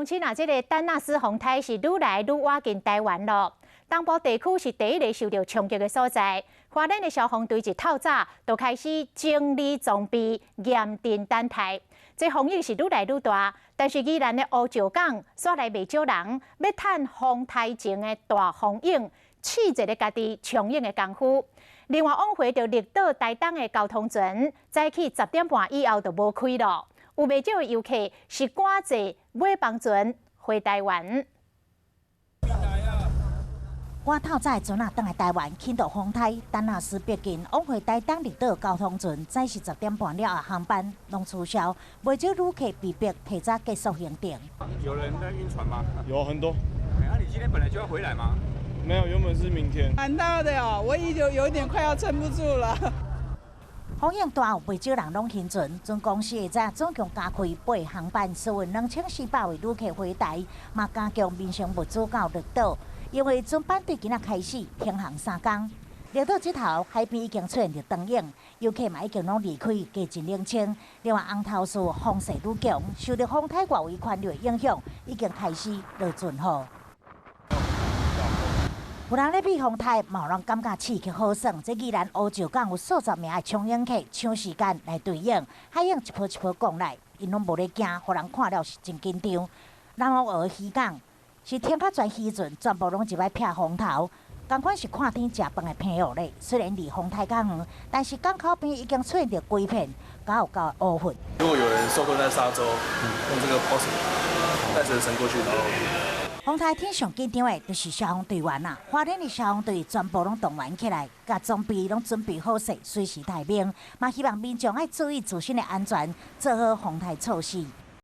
乡亲啊，这个丹纳斯风台是愈来愈靠近台湾咯。东部地区是第一个受到冲击的所在。花莲的消防队一透早就开始整理装备，严阵等待。这风雨是愈来愈大，但是宜兰的乌石港煞来未少人要趁风台前的大风影，试着咧家己冲影的功夫。另外，往回到绿岛台东的交通船，早起10点半以后就无开咯。有未少的游客是赶坐尾帮船回台湾。我透早船啊，返来台湾，轻度风台，丹纳斯逼近，往回台东绿岛交通船，早是10点半了后航班拢取消，未少旅客被迫提早结束行程。有人在晕船吗？有很多。那你今天本来就要回来吗？没有，原本是明天。蛮大的哦，我已经有点快要撑不住了。风影大，有不少人拢行船。船公司会早总共加开8个航班，输运2400位旅客回台，嘛加强民生物资到绿岛。因为船班对今仔开始停航3天，绿岛这头海边已经出现着灯影，游客嘛已经拢离开，加真冷清。另外，红头树风势愈强，受到风台外围环流的影响，已经开始落船雨。有人咧比风台，嘛有人感觉刺激好耍。这宜兰乌石港有数十名的冲影客抢时间来对影，海影一波一波降来，因拢无咧惊，互人看了是真紧张。南澳鹅渔港是停较全渔船，全部拢一摆撇风头，同款是看天食饭的平日咧。虽然离风台较远，但是港口边已经出现着规片高的乌云。如果有人受困在沙洲，用这个 post 带绳绳过去，然后。风台天上紧张的，就是消防队员啦。花莲的消防队全部拢动员起来，甲装备拢准备好势，随时待命。嘛希望民众爱注意自身的安全，做好风台措施。